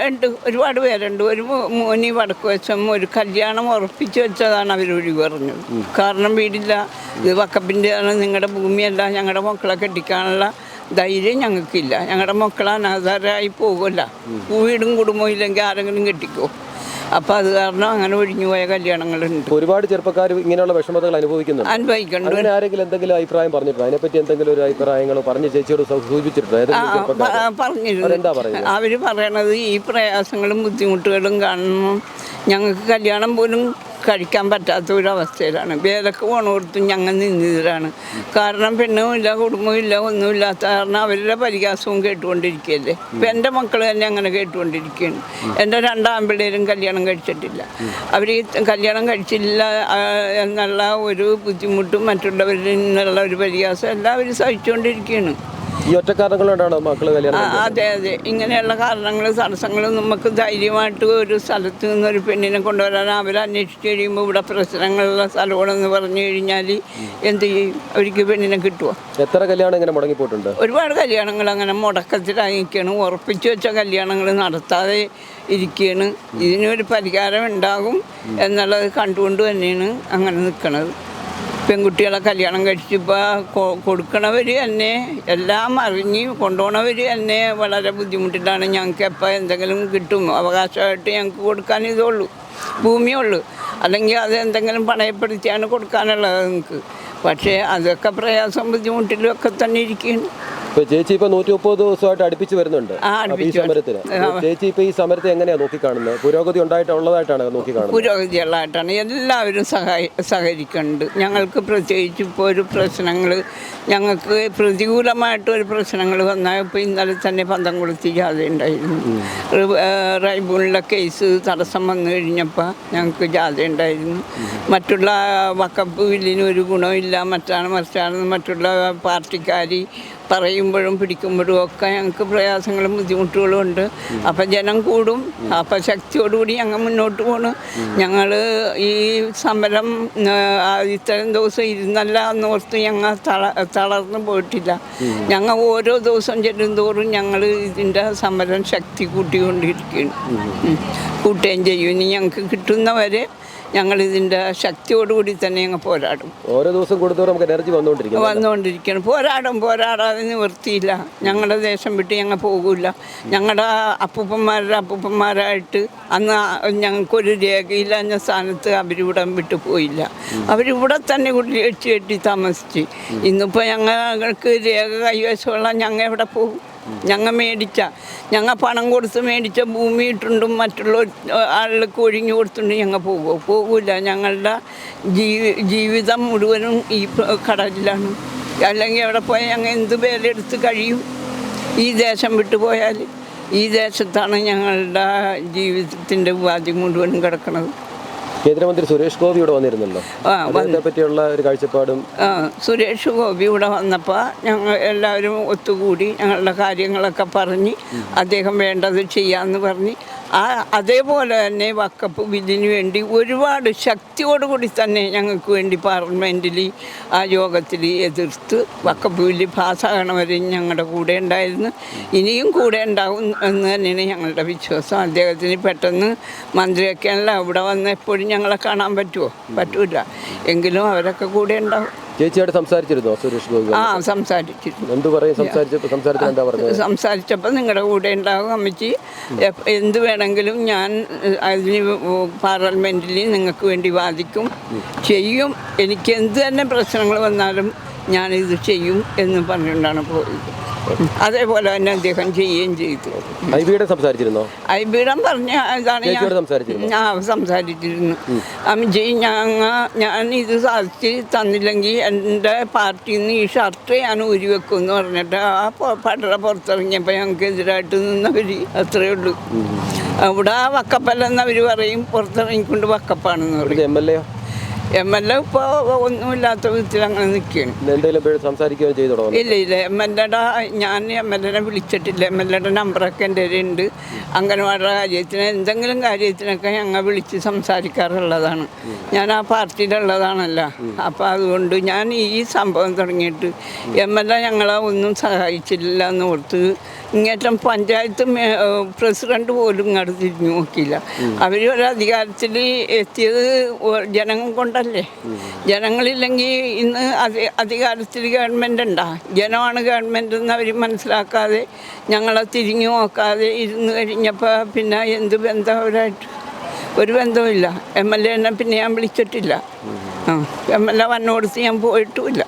ഉണ്ട്, ഒരുപാട് പേരുണ്ട്. ഒരു മോനി വടക്ക് വെച്ചും ഒരു കല്യാണം ഉറപ്പിച്ചു വെച്ചതാണ് അവരൊഴി പറഞ്ഞത്. കാരണം വീടില്ല, ഇത് വക്കപ്പിൻ്റെയാണ്, നിങ്ങളുടെ ഭൂമിയല്ല, ഞങ്ങളുടെ മക്കളെ കെട്ടിക്കാനുള്ള ധൈര്യം ഞങ്ങൾക്കില്ല, ഞങ്ങളുടെ മക്കളെ അനാഥാരായി പോകില്ല, വീടും കുടുംബവും ഇല്ലെങ്കിൽ ആരെങ്കിലും കെട്ടിക്കോ. അപ്പോൾ അത് കാരണം അങ്ങനെ ഒഴിഞ്ഞു പോയ കല്യാണങ്ങളുണ്ട്. ഒരുപാട് ചെറുപ്പക്കാർ ഇങ്ങനെയുള്ള വിഷമതകൾ അനുഭവിക്കുന്നുണ്ട്. അങ്ങനെ ആരെങ്കിലും എന്തെങ്കിലും അഭിപ്രായം പറഞ്ഞിട്ടുണ്ടോ? അതിനെപ്പറ്റി എന്തെങ്കിലും ഒരു അഭിപ്രായങ്ങളോ പറഞ്ഞ് ചേച്ചിയോട് സൂചിപ്പിച്ചിട്ടുണ്ടോ? പറഞ്ഞിരുന്നു. അവർ പറയണത് ഈ പ്രയാസങ്ങളും ബുദ്ധിമുട്ടുകളും കാണുന്നു, ഞങ്ങൾക്ക് കല്യാണം പോലും കഴിക്കാൻ പറ്റാത്ത ഒരവസ്ഥയിലാണ്. വേലക്ക് പോണോടത്തും ഞങ്ങൾ നിന്നിതരാണ്. കാരണം പെണ്ണുമില്ല, കുടുംബമില്ല, ഒന്നുമില്ലാത്ത കാരണം അവരുടെ പരിഹാസവും കേട്ടുകൊണ്ടിരിക്കുകയല്ലേ. ഇപ്പം എൻ്റെ മക്കൾ തന്നെ അങ്ങനെ കേട്ടുകൊണ്ടിരിക്കുകയാണ്. എൻ്റെ 2 ആൺപിള്ളേരും കല്യാണം കഴിച്ചിട്ടില്ല. അവർ കല്യാണം കഴിച്ചില്ല എന്നുള്ള ഒരു ബുദ്ധിമുട്ടും മറ്റുള്ളവരിൽ നിന്നുള്ള ഒരു പരിഹാസം എല്ലാവരും സഹിച്ചുകൊണ്ടിരിക്കുകയാണ്. ഈ ഒറ്റ കാരണങ്ങൾ കൊണ്ടാണോ മക്കൾ കല്യാണം? അതെ, ഇങ്ങനെയുള്ള കാരണങ്ങൾ, തടസ്സങ്ങൾ. നമുക്ക് ധൈര്യമായിട്ട് ഒരു സ്ഥലത്ത് നിന്ന് ഒരു പെണ്ണിനെ കൊണ്ടുവരാൻ അവർ അന്വേഷിച്ച് കഴിയുമ്പോൾ ഇവിടെ പ്രശ്നങ്ങളുള്ള സ്ഥലമാണെന്ന് പറഞ്ഞു കഴിഞ്ഞാൽ എന്ത് ചെയ്യും? അവർക്ക് പെണ്ണിനെ കിട്ടുമോ? എത്ര കല്യാണം ഇങ്ങനെ മുടങ്ങിപ്പോയിട്ടുണ്ട്? ഒരുപാട് കല്യാണങ്ങൾ അങ്ങനെ മുടക്കത്തിലായി നിൽക്കുകയാണ്. ഉറപ്പിച്ചു വെച്ച കല്യാണങ്ങൾ നടത്താതെ ഇരിക്കുകയാണ്. ഇതിനൊരു പരിഹാരം ഉണ്ടാകും എന്നുള്ളത് കണ്ടുകൊണ്ട് തന്നെയാണ് അങ്ങനെ നിൽക്കുന്നത്. പെൺകുട്ടികളെ കല്യാണം കഴിച്ചപ്പോൾ കൊടുക്കണവർ തന്നെ എല്ലാം അറിഞ്ഞ് കൊണ്ടുപോകണവർ തന്നെ വളരെ ബുദ്ധിമുട്ടിലാണ്. ഞങ്ങൾക്ക് എപ്പോൾ എന്തെങ്കിലും കിട്ടും, അവകാശമായിട്ട് ഞങ്ങൾക്ക് കൊടുക്കാൻ ഇതുള്ളൂ, ഭൂമിയുള്ളൂ. അല്ലെങ്കിൽ അത് എന്തെങ്കിലും പണയപ്പെടുത്തിയാണ് കൊടുക്കാനുള്ളത് നിങ്ങൾക്ക്. പക്ഷേ അതൊക്കെ പ്രയാസം ബുദ്ധിമുട്ടിലും ഒക്കെ തന്നെ ഇരിക്കുകയാണ്. ചേച്ചി ഇപ്പൊ 130 ദിവസമായിട്ട് അടുപ്പിച്ച് വരുന്നുണ്ട് ഈ സമരത്തിന്. ചേച്ചി ഇപ്പൊ ഈ സമരത്തെ എങ്ങനെയാ നോക്കിക്കാണുന്നത്? പുരോഗതി ഉണ്ടായിട്ടുള്ളതായിട്ടാണ് നോക്കിക്കാണുന്നത്? പുരോഗതിയുള്ളതായിട്ടാണ്. എല്ലാവരും സഹകരിക്കുന്നുണ്ട്. ഞങ്ങൾക്ക് പ്രത്യേകിച്ച് ഇപ്പോൾ ഒരു പ്രശ്നങ്ങൾ, ഞങ്ങൾക്ക് പ്രതികൂലമായിട്ടൊരു പ്രശ്നങ്ങൾ വന്നാൽ ഇപ്പോൾ ഇന്നലെ തന്നെ പന്തംകുളത്തി ജാഥ ഉണ്ടായിരുന്നു. റൈബൂണിലെ കേസ് തടസ്സം വന്നു കഴിഞ്ഞപ്പോൾ ഞങ്ങൾക്ക് ജാഥ ഉണ്ടായിരുന്നു. മറ്റുള്ള വക്കപ്പ് ബില്ലിന് ഒരു ഗുണമില്ല, മറിച്ചാണെന്ന് മറ്റുള്ള പാർട്ടിക്കാർ പറയുമ്പോഴും പിടിക്കുമ്പോഴും ഒക്കെ ഞങ്ങൾക്ക് പ്രയാസങ്ങളും ബുദ്ധിമുട്ടുകളും ഉണ്ട്. അപ്പം ജനം കൂടും, അപ്പം ശക്തിയോടുകൂടി ഞങ്ങൾ മുന്നോട്ട് പോകണം. ഞങ്ങൾ ഈ സമരം ഇത്രയും ദിവസം ഇരുന്നല്ല എന്നോർത്ത് ഞങ്ങൾ തളർന്നു പോയിട്ടില്ല. ഞങ്ങൾ ഓരോ ദിവസം ചെല്ലുന്തോറും ഞങ്ങൾ ഇതിൻ്റെ സമരം ശക്തി കൂട്ടിക്കൊണ്ടിരിക്കുകയാണ്, കൂട്ടുകയും ചെയ്യും. ഇനി ഞങ്ങൾക്ക് കിട്ടുന്നവരെ ഞങ്ങളിതിൻ്റെ ശക്തിയോടുകൂടി തന്നെ ഞങ്ങൾ പോരാടും. ഓരോ ദിവസം കൂടുതൽ നമുക്ക് എനർജി വന്നുകൊണ്ടിരിക്കണം. പോരാടാതെ നിവൃത്തിയില്ല. ഞങ്ങളുടെ ദേശം വിട്ട് ഞങ്ങൾ പോകില്ല. ഞങ്ങളുടെ അപ്പൂപ്പന്മാരായിട്ട് അന്ന് ഞങ്ങൾക്കൊരു രേഖയില്ലാഞ്ഞ സ്ഥാനത്ത് അവരിവിടം വിട്ട് പോയില്ല. അവരിവിടെ തന്നെ കെട്ടി താമസിച്ച്. ഇന്നിപ്പോൾ ഞങ്ങൾക്ക് രേഖ കൈവശമുള്ള ഞങ്ങൾ എവിടെ പോകും? ഞങ്ങൾ പണം കൊടുത്ത് മേടിച്ച ഭൂമി ഇട്ടുണ്ടും മറ്റുള്ള ആളുകൾക്ക് ഒഴിഞ്ഞു കൊടുത്തുകൊണ്ട് ഞങ്ങൾ പോകില്ല. ഞങ്ങളുടെ ജീവിതം മുഴുവനും ഈ കടലിലാണ്. അല്ലെങ്കിൽ അവിടെ പോയാൽ ഞങ്ങൾ എന്ത് വിലയെടുത്ത് കഴിയും? ഈ ദേശം വിട്ടു പോയാൽ ഈ ദേശത്താണ് ഞങ്ങളുടെ ജീവിതത്തിൻ്റെ ഉപാധി മുഴുവനും കിടക്കുന്നത്. കേന്ദ്രമന്ത്രി സുരേഷ് ഗോപി ഇവിടെ വന്നിരുന്നല്ലോ, അതിനെ പറ്റിയുള്ള ഒരു കാഴ്ചപ്പാടും. സുരേഷ് ഗോപി ഇവിടെ വന്നപ്പോൾ ഞങ്ങൾ എല്ലാവരും ഒത്തുകൂടി ഞങ്ങളുടെ കാര്യങ്ങളൊക്കെ പറഞ്ഞ് അദ്ദേഹം വേണ്ടത് ചെയ്യാമെന്ന് പറഞ്ഞ് അതേപോലെ തന്നെ വക്കപ്പ് ബില്ലിന് വേണ്ടി ഒരുപാട് ശക്തിയോടുകൂടി തന്നെ ഞങ്ങൾക്ക് വേണ്ടി പാർലമെൻറ്റിൽ ആ യോഗത്തിൽ എതിർത്ത് വക്കപ്പ് ബില്ല് പാസ്സാകണവരെ ഞങ്ങളുടെ കൂടെ ഉണ്ടായിരുന്നു. ഇനിയും കൂടെ ഉണ്ടാവും എന്ന് തന്നെയാണ് ഞങ്ങളുടെ വിശ്വാസം. അദ്ദേഹത്തിന് പെട്ടെന്ന് മന്ത്രിയൊക്കെയല്ല ഇവിടെ വന്ന് എപ്പോഴും ഞങ്ങളെ കാണാൻ പറ്റൂല. എങ്കിലും അവരൊക്കെ കൂടെ ഉണ്ടാവും. ചേച്ചിയോട് സംസാരിച്ചിരുന്നോ സുരേഷ് ഗോപി? സംസാരിച്ചിരുന്നു. എന്ത് പറയും? സംസാരിച്ചപ്പോൾ നിങ്ങളുടെ കൂടെ ഉണ്ടാകും അമ്മച്ചി, എന്ത് വേണമെങ്കിലും ഞാൻ അതിന് പാർലമെൻറ്റിൽ നിങ്ങൾക്ക് വേണ്ടി വാദിക്കും, ചെയ്യും. എനിക്ക് എന്ത് തന്നെ പ്രശ്നങ്ങൾ വന്നാലും ഞാനിത് ചെയ്യും എന്ന് പറഞ്ഞുകൊണ്ടാണ് പോയത്. അതേപോലെ തന്നെ അദ്ദേഹം ചെയ്യുകയും ചെയ്തു. സംസാരിച്ചിരുന്നോ? ഐബിയുടെ പറഞ്ഞ ഇതാണ് സംസാരിച്ചിരുന്നു. അമ്മജി ഞാൻ ഇത് സാധിച്ച് തന്നില്ലെങ്കിൽ എൻ്റെ പാർട്ടിയിൽ നിന്ന് ഈ ഷർട്ട് ഞാൻ ഊരി വെക്കും എന്ന് പറഞ്ഞിട്ട് ആ പടറ പുറത്തിറങ്ങിയപ്പോൾ ഞങ്ങൾക്ക് എതിരായിട്ട് നിന്നവർ അത്രയേ ഉള്ളൂ. അവിടെ വക്കപ്പല്ലെന്നവർ പറയും, പുറത്തിറങ്ങിക്കൊണ്ട് വക്കപ്പാണെന്ന് പറയും. MLA ഇപ്പോൾ ഒന്നുമില്ലാത്ത വിധത്തിൽ അങ്ങനെ നിൽക്കുകയാണ്. എന്തെങ്കിലും സംസാരിക്കുകയോ ചെയ്തു തുടങ്ങും? ഇല്ല MLAയുടെ ഞാൻ MLAനെ വിളിച്ചിട്ടില്ല. MLAയുടെ നമ്പറൊക്കെ എൻ്റെ ഉണ്ട്. അംഗനവാടിയുടെ കാര്യത്തിന് എന്തെങ്കിലും കാര്യത്തിനൊക്കെ ഞങ്ങൾ വിളിച്ച് സംസാരിക്കാറുള്ളതാണ്. ഞാൻ ആ പാർട്ടിയിലുള്ളതാണല്ലോ. അപ്പോൾ അതുകൊണ്ട് ഞാൻ ഈ സംഭവം തുടങ്ങിയിട്ട് MLA ഞങ്ങളെ ഒന്നും സഹായിച്ചില്ല എന്ന് ഓർത്ത് ഇങ്ങേറ്റം പഞ്ചായത്ത് പ്രസിഡന്റ് പോലും ഇങ്ങോട്ട് തിരിഞ്ഞു നോക്കിയില്ല. അവർ ഒരു അധികാരത്തിൽ എത്തിയത് ജനങ്ങൾ കൊണ്ടല്ലേ. ജനങ്ങളില്ലെങ്കിൽ ഇന്ന് അധികാരത്തിൽ ഗവൺമെൻറ് ഉണ്ടാ, ജനമാണ് ഗവൺമെൻറ് എന്ന് അവർ മനസ്സിലാക്കാതെ ഞങ്ങളെ തിരിഞ്ഞു നോക്കാതെ ഇരുന്ന് കഴിഞ്ഞപ്പോൾ പിന്നെ എന്ത് ബന്ധം അവരായിട്ട് ഒരു ബന്ധവുമില്ല. MLA പിന്നെ ഞാൻ വിളിച്ചിട്ടില്ല. MLA വന്നോടത്ത് ഞാൻ പോയിട്ടുമില്ല.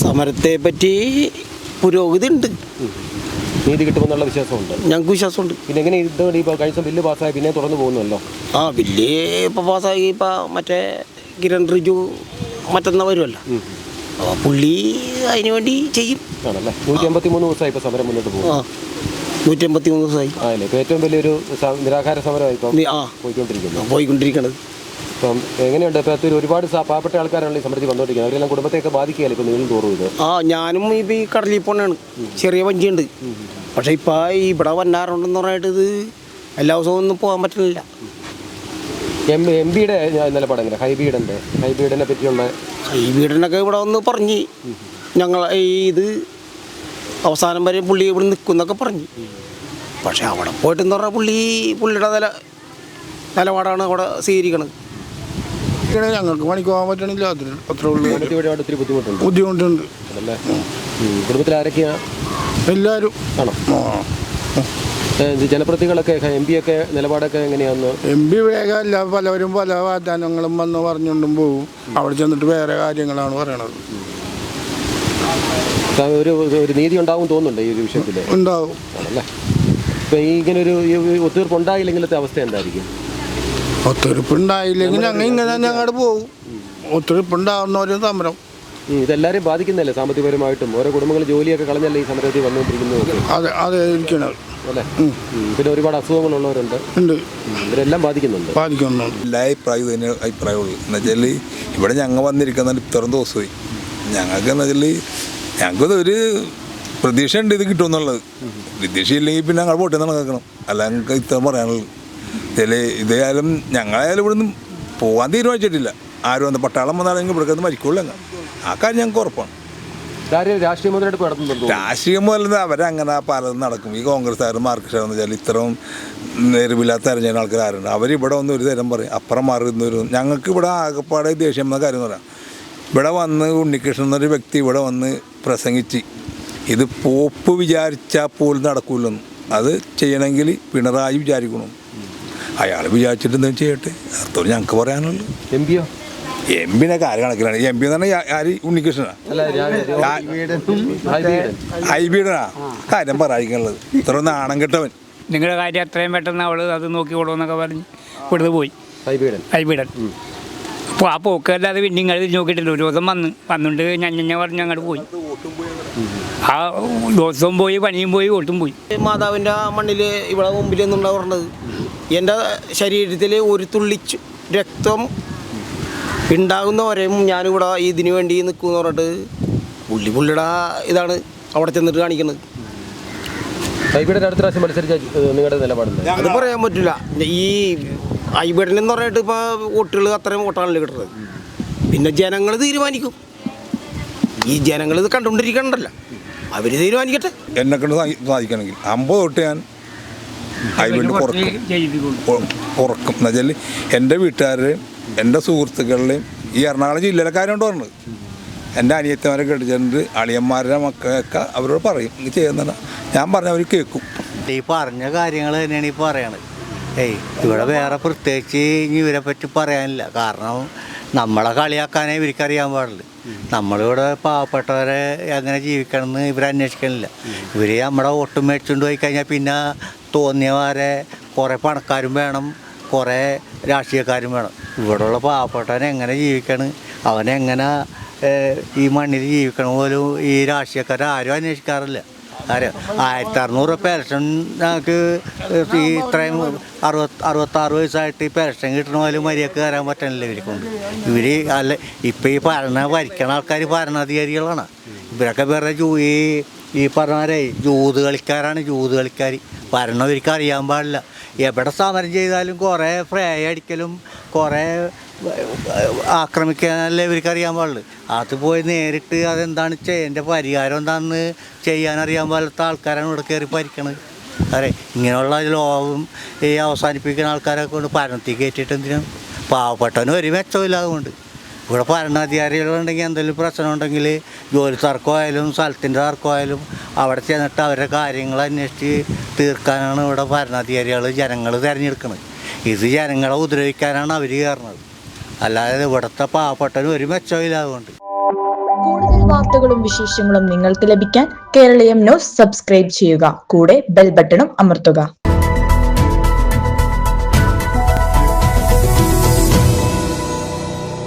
സമരത്തെ പറ്റി പുരോഗതി ഉണ്ട്, നീതി കിട്ടുമെന്നുള്ള വിശ്വാസമുണ്ട്, ഞങ്ങൾക്ക് വിശ്വാസമുണ്ട്. പിന്നെ എങ്ങനെ ഇതുകൊണ്ട് ഇപ്പോൾ കഴിഞ്ഞ ബില്ല് പാസ്സായി പിന്നെ തുറന്നു പോകുന്നല്ലോ? ബില്ല് ഇപ്പോൾ പാസ്സായി. ഇപ്പോൾ മറ്റേ കിരൺ റിജു മറ്റന്നാൾ വരുമല്ലോ. അപ്പോൾ പുള്ളി അതിന് വേണ്ടി ചെയ്യും ആണല്ലേ. 153 ദിവസമായി ഇപ്പോൾ സമരം മുന്നോട്ട് പോകും. 153 ദിവസമായി. ആണല്ലേ. ഇപ്പോൾ ഏറ്റവും വലിയൊരു നിരാഹാര സമരമായി ഇപ്പോൾ പോയിക്കൊണ്ടിരിക്കുന്നത്. ഇപ്പം എങ്ങനെയുണ്ട്? ഇപ്പോൾ ഒരുപാട് പാവപ്പെട്ട ആൾക്കാരാണ് ഈ സമരത്തിൽ വന്നുകൊണ്ടിരിക്കുന്നത്. അവരെല്ലാം കുടുംബത്തെയൊക്കെ ബാധിക്കുകയല്ലേ ഇപ്പോൾ നീളും തോറും ഇത്? ഞാനും ഇപ്പോൾ ഈ കടലിൽ പോണാണ്. ചെറിയ വഞ്ചിയുണ്ട്. പക്ഷേ ഇപ്പോൾ ഇവിടെ വന്നാറുണ്ടെന്ന് പറഞ്ഞിട്ട് ഇത് എല്ലാ ദിവസവും ഒന്നും പോകാൻ പറ്റുന്നില്ല. MP-യുടെ നിലപാട് എങ്ങനെ? ഹൈബീഡനെ പറ്റിയുള്ള ഹൈബീഡനൊക്കെ ഇവിടെ വന്ന് പറഞ്ഞ് ഞങ്ങൾ ഇത് അവസാനം വരെ പുള്ളി ഇവിടെ നിൽക്കുന്നൊക്കെ പറഞ്ഞ്. പക്ഷെ അവിടെ പോയിട്ടെന്ന് പറഞ്ഞാൽ പുള്ളിയുടെ നിലപാടാണ് അവിടെ സ്വീകരിക്കണത്. ഞങ്ങൾക്ക് പണിക്ക് പോകാൻ പറ്റണില്ല. അത്രേ ഉള്ളൂ. ഒത്തിരി ബുദ്ധിമുട്ടുണ്ട്. കുടുംബത്തിൽ ആരൊക്കെയാണ്? എല്ലാവരും ആണോ? ജനപ്രതിനിധികളൊക്കെ MP-യൊക്കെ നിലപാടൊക്കെ എങ്ങനെയാന്ന്? MP വേഗമല്ല, പലവരും പല വാഗ്ദാനങ്ങളും വന്ന് പറഞ്ഞുകൊണ്ടും പോകും. അവിടെ ചെന്നിട്ട് വേറെ കാര്യങ്ങളാണ് പറയണത്. ഒരു നീതി ഉണ്ടാവും തോന്നുന്നുണ്ട് ഈ ഒരു വിഷയത്തിൽ? ഉണ്ടാവും. ആണല്ലേ. ഇപ്പം ഇങ്ങനൊരു ഒത്തുതീർപ്പ് ഉണ്ടായില്ലെങ്കിലത്തെ അവസ്ഥ എന്തായിരിക്കും? ഒത്തുതീർപ്പ് ഉണ്ടായില്ലെങ്കിൽ ഇങ്ങനെ അങ്ങോട്ട് പോകും. ഒത്തുതീർപ്പ് ഉണ്ടാവുന്നവരും സമരം ഇതെല്ലാവരെയും ബാധിക്കുന്നല്ലേ സാമ്പത്തികപരമായിട്ടും? ഓരോ കുടുംബങ്ങൾ ജോലിയൊക്കെ കളഞ്ഞല്ലേ ഈ സമരത്തിൽ വന്നുകൊണ്ടിരിക്കുന്നത്? അതെ ഇരിക്കണത് അല്ലേ. പിന്നെ ഒരുപാട് അസുഖങ്ങളുള്ളവരുണ്ട്, ഇവരെല്ലാം ബാധിക്കുന്നുണ്ട്. എല്ലാ അഭിപ്രായവും തന്നെ അഭിപ്രായമുള്ളൂ. എന്നുവെച്ചാൽ ഇവിടെ ഞങ്ങൾ വന്നിരിക്കുന്നത് ഇത്രയും ദിവസമായി. ഞങ്ങൾക്ക് എന്ന് വെച്ചാൽ ഞങ്ങൾക്കൊരു പ്രതീക്ഷ ഉണ്ട് ഇത് കിട്ടുമെന്നുള്ളത്. പ്രതീക്ഷയില്ലെങ്കിൽ പിന്നെ ഞങ്ങൾ പോട്ടെ നടക്കണം. അല്ല ഞങ്ങൾക്ക് ഇത്ര പറയാനുള്ളത്. ഇതായാലും ഞങ്ങളായാലും ഇവിടുന്ന് പോകാൻ തീരുമാനിച്ചിട്ടില്ല. ആരും വന്ന് പട്ടാളം വന്നാണെങ്കിൽ ഇവിടെ മരിക്കുള്ളൂ. ആ കാര്യം ഞങ്ങൾക്ക് ഉറപ്പാണ്. രാഷ്ട്രീയ മുതലെടുപ്പ് നടത്തുന്നുണ്ടോ? രാഷ്ട്രീയം മുതൽ അവരങ്ങനെ പലതും നടക്കും. ഈ കോൺഗ്രസ്സുകാരും മാർക്സിസ്റ്റുകാരെന്ന് വെച്ചാൽ ഇത്രയും നേരില്ലാത്ത തെരഞ്ഞെടുക്കുന്ന ആൾക്കാരുണ്ട്. അവരിവിടെ വന്ന് ഒരു തരം പറയും, അപ്പുറം മാറുന്നവരും. ഞങ്ങൾക്ക് ഇവിടെ ആകെപ്പാടെ ദേഷ്യം എന്ന കാര്യം എന്ന് പറയാം. ഇവിടെ വന്ന് ഉണ്ണികൃഷ്ണൻ എന്നൊരു വ്യക്തി ഇവിടെ വന്ന് പ്രസംഗിച്ച് ഇത് പോപ്പ് വിചാരിച്ചാൽ പോലും നടക്കില്ലെന്ന്. അത് ചെയ്യണമെങ്കിൽ പിണറായി വിചാരിക്കണം. അയാൾ വിചാരിച്ചിട്ട് എന്തെങ്കിലും ചെയ്യട്ടെ. അർത്ഥം ഞങ്ങൾക്ക് പറയാനുള്ളൂ. MP-നെ കാര്യം കണക്കിലാണ്. MP എന്ന് പറഞ്ഞാൽ ആര്? ഉണ്ണികൃഷ്ണനാ? ഹൈബീഡനാ? കാര്യം പറയാനുള്ളത്. ഇത്ര നാണം കെട്ടവൻ. നിങ്ങളുടെ കാര്യം എത്രയും പെട്ടെന്ന് അവൾ അത് നോക്കിക്കോളൂന്നൊക്കെ പറഞ്ഞ് ഇവിടുന്ന് പോയി ഹൈബീഡൻ. അപ്പോൾ ആ പോക്കല്ലാതെ പിന്നെ നിങ്ങൾ നോക്കിയിട്ടില്ല. ഒരു ദിവസം വന്നിട്ട് ഞാൻ പറഞ്ഞ് അങ്ങോട്ട് പോയി. ആ ദിവസവും പോയി, പണിയും പോയി, വോട്ടും പോയി. മാതാവിൻ്റെ മണ്ണിൽ ഇവിടെ മുമ്പിൽ നിന്നുണ്ടാ പറഞ്ഞത് എൻ്റെ ശരീരത്തിൽ ഒരു തുള്ളി രക്തം ഉണ്ടാകുന്നവരെയും ഞാനിവിടെ ഇതിനു വേണ്ടി നിൽക്കുമെന്ന് പറഞ്ഞിട്ട് പുള്ളിയുടെ ഇതാണ് അവിടെ ചെന്നിട്ട് കാണിക്കുന്നത്. അടുത്ത പ്രാവശ്യം മത്സരിച്ച നിങ്ങളുടെ നിലപാടില്ല? അത് പറയാൻ പറ്റില്ല. ഈ ഹൈബീഡനെന്ന് പറഞ്ഞിട്ട് ഇപ്പോൾ വോട്ടുകൾ അത്രയും വോട്ടാണല്ലോ കിട്ടുന്നത്. പിന്നെ ജനങ്ങൾ തീരുമാനിക്കും. ഈ ജനങ്ങൾ ഇത് കണ്ടുകൊണ്ടിരിക്കണ്ടല്ലോ, അവർ തീരുമാനിക്കട്ടെ. എന്നെ കൊണ്ട് സാധിക്കണമെങ്കിൽ 50 തൊട്ട് ഞാൻ ഹൈബീഡ് കുറക്കും. എന്നുവെച്ചാൽ എൻ്റെ വീട്ടുകാരുടെയും എൻ്റെ സുഹൃത്തുക്കളുടെയും ഈ എറണാകുളം ജില്ലയിലെ കാര്യമുണ്ട് പറഞ്ഞത്. എൻ്റെ അനിയത്തിമാരെ കെട്ടിച്ചിട്ടുണ്ട്, അളിയന്മാരുടെ മക്കളൊക്കെ അവരോട് പറയും ഇത് ചെയ്യുന്ന. ഞാൻ പറഞ്ഞ അവർ കേൾക്കും. ഈ പറഞ്ഞ കാര്യങ്ങൾ തന്നെയാണ് ഈ പറയണത്. ഇവിടെ വേറെ പ്രത്യേകിച്ച് ഇവരെ പറ്റി പറയാനില്ല. കാരണം നമ്മളെ കളിയാക്കാനേ ഇവർക്കറിയാൻ പാടില്ല. നമ്മളിവിടെ പാവപ്പെട്ടവരെ എങ്ങനെ ജീവിക്കണമെന്ന് ഇവർ അന്വേഷിക്കണില്ല. ഇവർ നമ്മുടെ വോട്ട് മേടിച്ചുകൊണ്ട് പോയി കഴിഞ്ഞാൽ പിന്നെ തോന്നിയവരെ കുറേ പണക്കാരും വേണം, കുറേ രാഷ്ട്രീയക്കാരും വേണം. ഇവിടെയുള്ള പാവപ്പെട്ടവനെ എങ്ങനെ ജീവിക്കണം, അവനെങ്ങനെ ഈ മണ്ണിൽ ജീവിക്കണം പോലും ഈ രാഷ്ട്രീയക്കാരെ ആരും അന്വേഷിക്കാറില്ല. കാര്യം 1600 പെൻഷൻ ഞങ്ങൾക്ക് ഈ ഇത്രയും 66 വയസ്സായിട്ട് ഈ പെൻഷൻ കിട്ടണ പോലും മര്യാദക്ക് കയറാൻ പറ്റണില്ല ഇവർക്കൊണ്ട്. ഇവർ അല്ല ഇപ്പം ഈ ഭരിക്കണ ആൾക്കാർ ഭരണാധികാരികളാണ്. ഇവരൊക്കെ വേറെ ഈ പറഞ്ഞവരെ ജൂത് കളിക്കാരാണ്. ജൂത് കളിക്കാർ ഭരണം ഇവർക്ക് അറിയാൻ പാടില്ല. എവിടെ സമരം ചെയ്താലും കുറേ ഫ്രേ അടിക്കലും കുറേ ആക്രമിക്കാനല്ലേ ഇവർക്ക് അറിയാൻ പാടുള്ളൂ. അത് പോയി നേരിട്ട് അതെന്താണ് എൻ്റെ പരിഹാരം എന്താണെന്ന് ചെയ്യാനറിയാൻ പാടില്ലാത്ത ആൾക്കാരാണ് ഇവിടെ കയറി ഭരിക്കണത്. അതെ, ഇങ്ങനെയുള്ള ലോകം ഈ അവസാനിപ്പിക്കുന്ന ആൾക്കാരൊക്കെ കൊണ്ട് ഭരണത്തിൽ കയറ്റിയിട്ട് എന്തിനാണ്? പാവപ്പെട്ടവന് ഒരു മെച്ചമില്ല. അതുകൊണ്ട് ഇവിടെ ഭരണാധികാരികളുണ്ടെങ്കിൽ എന്തെങ്കിലും പ്രശ്നം ഉണ്ടെങ്കിൽ ജോലി തർക്കമായാലും സ്ഥലത്തിൻ്റെ തർക്കമായാലും അവിടെ ചെന്നിട്ട് അവരുടെ കാര്യങ്ങൾ അന്വേഷിച്ച് തീർക്കാനാണ് ഇവിടെ ഭരണാധികാരികൾ ജനങ്ങൾ തിരഞ്ഞെടുക്കുന്നത്. ഇത് ജനങ്ങളെ ഉപദ്രവിക്കാനാണ് അവർ കയറുന്നത്. അല്ലാതെ ഇവിടുത്തെ പാവപ്പെട്ടവന് ഒരു മെച്ചമില്ല. അതുകൊണ്ട് കൂടുതൽ വാർത്തകളും വിശേഷങ്ങളും നിങ്ങൾക്ക് ലഭിക്കാൻ കേരളീയം ന്യൂസ് സബ്സ്ക്രൈബ് ചെയ്യുക. കൂടെ ബെൽ ബട്ടണും അമർത്തുക.